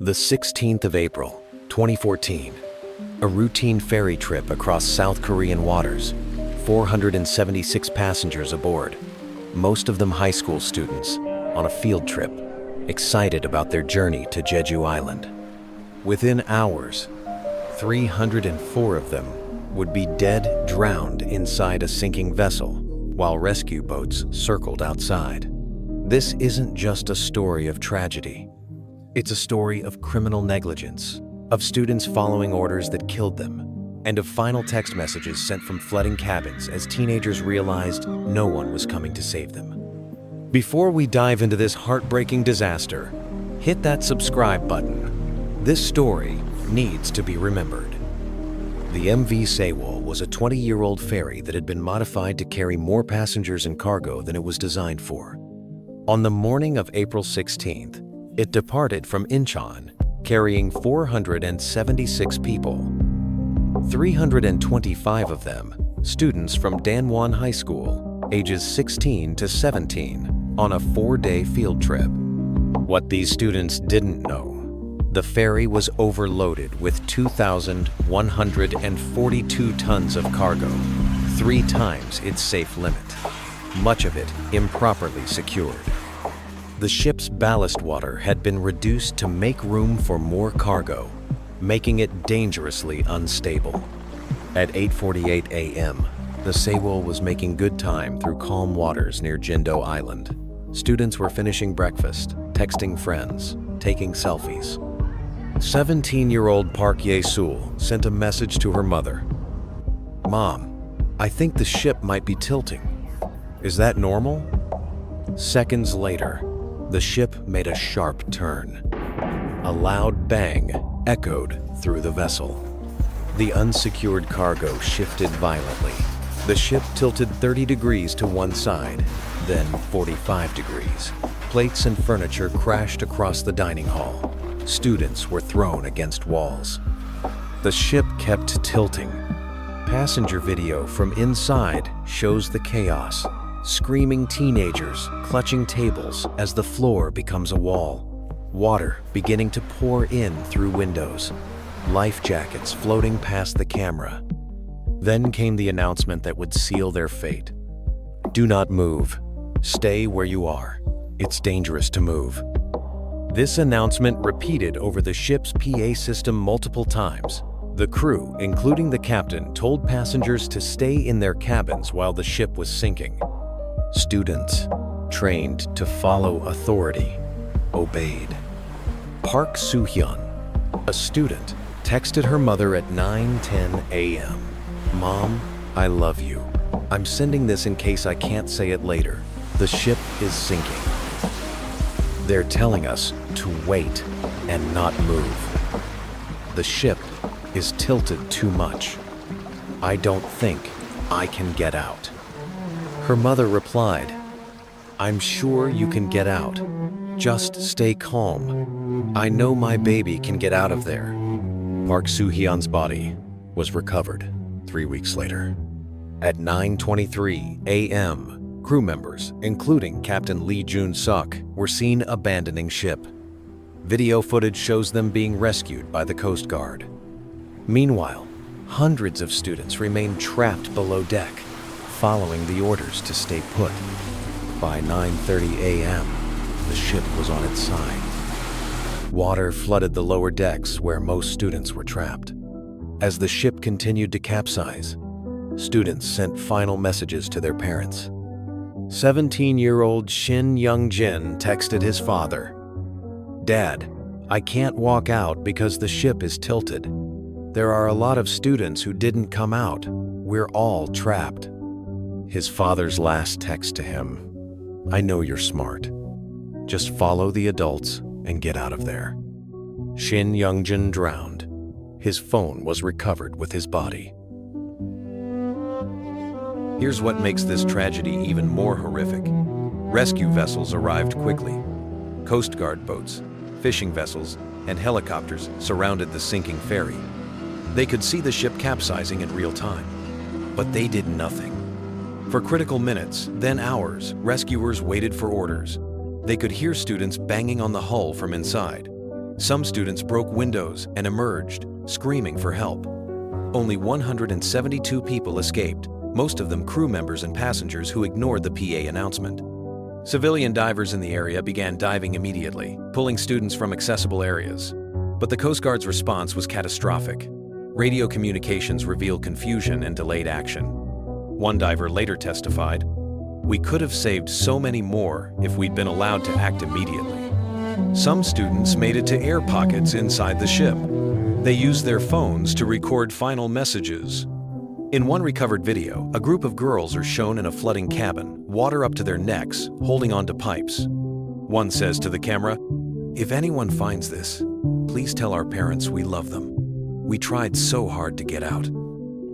The 16th of April, 2014. A routine ferry trip across South Korean waters. 476 passengers aboard, most of them high school students, on a field trip, excited about their journey to Jeju Island. Within hours, 304 of them would be dead, drowned inside a sinking vessel, while rescue boats circled outside. This isn't just a story of tragedy. It's a story of criminal negligence, of students following orders that killed them, and of final text messages sent from flooding cabins as teenagers realized no one was coming to save them. Before we dive into this heartbreaking disaster, hit that subscribe button. This story needs to be remembered. The MV Sewol was a 20-year-old ferry that had been modified to carry more passengers and cargo than it was designed for. On the morning of April 16th, it departed from Incheon, carrying 476 people. 325 of them, students from Danwon High School, ages 16 to 17, on a 4-day field trip. What these students didn't know, the ferry was overloaded with 2,142 tons of cargo, 3 times its safe limit, much of it improperly secured. The ship's ballast water had been reduced to make room for more cargo, making it dangerously unstable. At 8:48 a.m., the Sewol was making good time through calm waters near Jindo Island. Students were finishing breakfast, texting friends, taking selfies. 17-year-old Park Ye-sul sent a message to her mother. "Mom, I think the ship might be tilting. Is that normal?" Seconds later, the ship made a sharp turn. A loud bang echoed through the vessel. The unsecured cargo shifted violently. The ship tilted 30 degrees to one side, then 45 degrees. Plates and furniture crashed across the dining hall. Students were thrown against walls. The ship kept tilting. Passenger video from inside shows the chaos. Screaming teenagers clutching tables as the floor becomes a wall. Water beginning to pour in through windows. Life jackets floating past the camera. Then came the announcement that would seal their fate. "Do not move. Stay where you are. It's dangerous to move." This announcement repeated over the ship's PA system multiple times. The crew, including the captain, told passengers to stay in their cabins while the ship was sinking. Students, trained to follow authority, obeyed. Park Soo-hyun, a student, texted her mother at 9:10 a.m. "Mom, I love you. I'm sending this in case I can't say it later. The ship is sinking. They're telling us to wait and not move. The ship is tilted too much. I don't think I can get out." Her mother replied, "I'm sure you can get out. Just stay calm. I know my baby can get out of there." Park Soo-hyun's body was recovered 3 weeks later. At 9:23 a.m., crew members, including Captain Lee Jun-suk, were seen abandoning ship. Video footage shows them being rescued by the Coast Guard. Meanwhile, hundreds of students remained trapped below deck, following the orders to stay put. By 9:30 a.m., the ship was on its side. Water flooded the lower decks where most students were trapped. As the ship continued to capsize, students sent final messages to their parents. 17-year-old Shin Young-jin texted his father, "Dad, I can't walk out because the ship is tilted. There are a lot of students who didn't come out. We're all trapped." His father's last text to him, "I know you're smart. Just follow the adults and get out of there." Shin Young-jin drowned. His phone was recovered with his body. Here's what makes this tragedy even more horrific. Rescue vessels arrived quickly. Coast Guard boats, fishing vessels, and helicopters surrounded the sinking ferry. They could see the ship capsizing in real time, but they did nothing. For critical minutes, then hours, rescuers waited for orders. They could hear students banging on the hull from inside. Some students broke windows and emerged, screaming for help. Only 172 people escaped, most of them crew members and passengers who ignored the PA announcement. Civilian divers in the area began diving immediately, pulling students from accessible areas. But the Coast Guard's response was catastrophic. Radio communications revealed confusion and delayed action. One diver later testified, "We could have saved so many more if we'd been allowed to act immediately." Some students made it to air pockets inside the ship. They used their phones to record final messages. In one recovered video, a group of girls are shown in a flooding cabin, water up to their necks, holding onto pipes. One says to the camera, "If anyone finds this, please tell our parents we love them. We tried so hard to get out."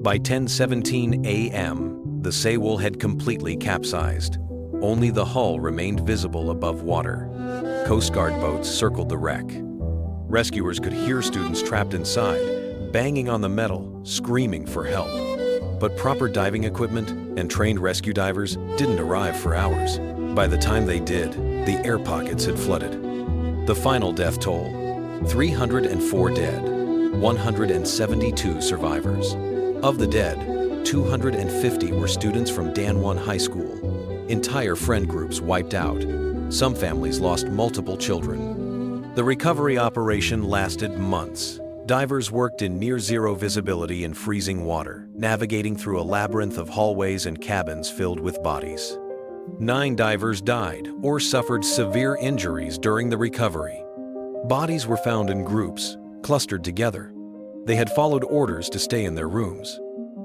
By 10:17 a.m., the Sewol had completely capsized. Only the hull remained visible above water. Coast Guard boats circled the wreck. Rescuers could hear students trapped inside, banging on the metal, screaming for help. But proper diving equipment and trained rescue divers didn't arrive for hours. By the time they did, the air pockets had flooded. The final death toll: 304 dead, 172 survivors. Of the dead, 250 were students from Danwon High School. Entire friend groups wiped out. Some families lost multiple children. The recovery operation lasted months. Divers worked in near-zero visibility in freezing water, navigating through a labyrinth of hallways and cabins filled with bodies. 9 divers died or suffered severe injuries during the recovery. Bodies were found in groups, clustered together. They had followed orders to stay in their rooms.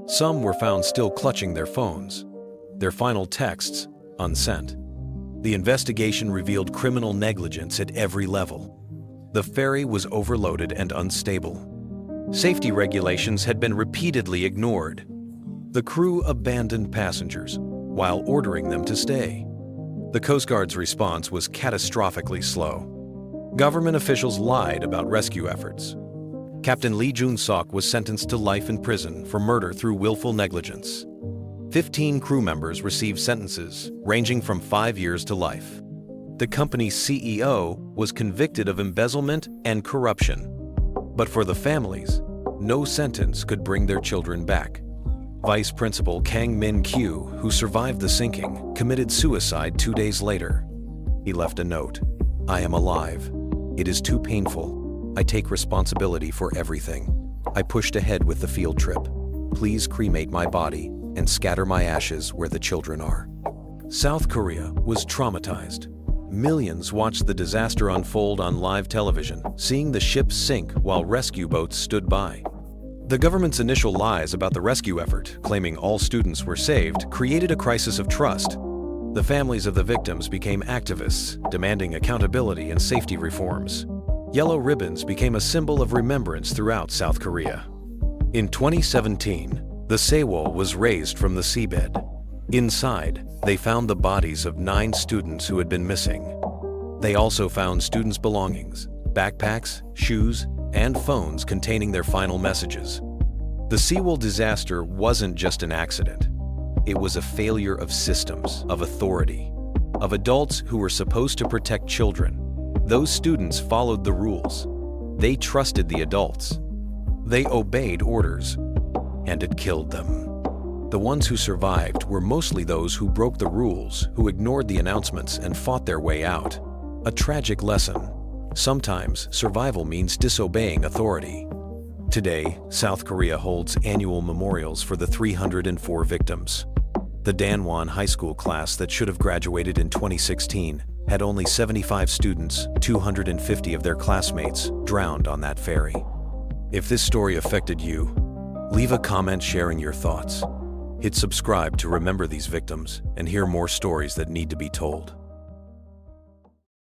Some were found still clutching their phones, their final texts unsent. The investigation revealed criminal negligence at every level. The ferry was overloaded and unstable. Safety regulations had been repeatedly ignored. The crew abandoned passengers while ordering them to stay. The Coast Guard's response was catastrophically slow. Government officials lied about rescue efforts. Captain Lee Jun-sok was sentenced to life in prison for murder through willful negligence. 15 crew members received sentences ranging from 5 years to life. The company's CEO was convicted of embezzlement and corruption. But for the families, no sentence could bring their children back. Vice Principal Kang Min-kyu, who survived the sinking, committed suicide 2 days later. He left a note, "I am alive. It is too painful. I take responsibility for everything. I pushed ahead with the field trip. Please cremate my body and scatter my ashes where the children are." South Korea was traumatized. Millions watched the disaster unfold on live television, seeing the ship sink while rescue boats stood by. The government's initial lies about the rescue effort, claiming all students were saved, created a crisis of trust. The families of the victims became activists, demanding accountability and safety reforms. Yellow ribbons became a symbol of remembrance throughout South Korea. In 2017, the Sewol was raised from the seabed. Inside, they found the bodies of 9 students who had been missing. They also found students' belongings, backpacks, shoes, and phones containing their final messages. The Sewol disaster wasn't just an accident. It was a failure of systems, of authority, of adults who were supposed to protect children. Those students followed the rules. They trusted the adults. They obeyed orders, and it killed them. The ones who survived were mostly those who broke the rules, who ignored the announcements and fought their way out. A tragic lesson. Sometimes survival means disobeying authority. Today, South Korea holds annual memorials for the 304 victims. The Danwon High School class that should have graduated in 2016 had only 75 students, 250 of their classmates drowned on that ferry. If this story affected you, leave a comment sharing your thoughts. Hit subscribe to remember these victims and hear more stories that need to be told.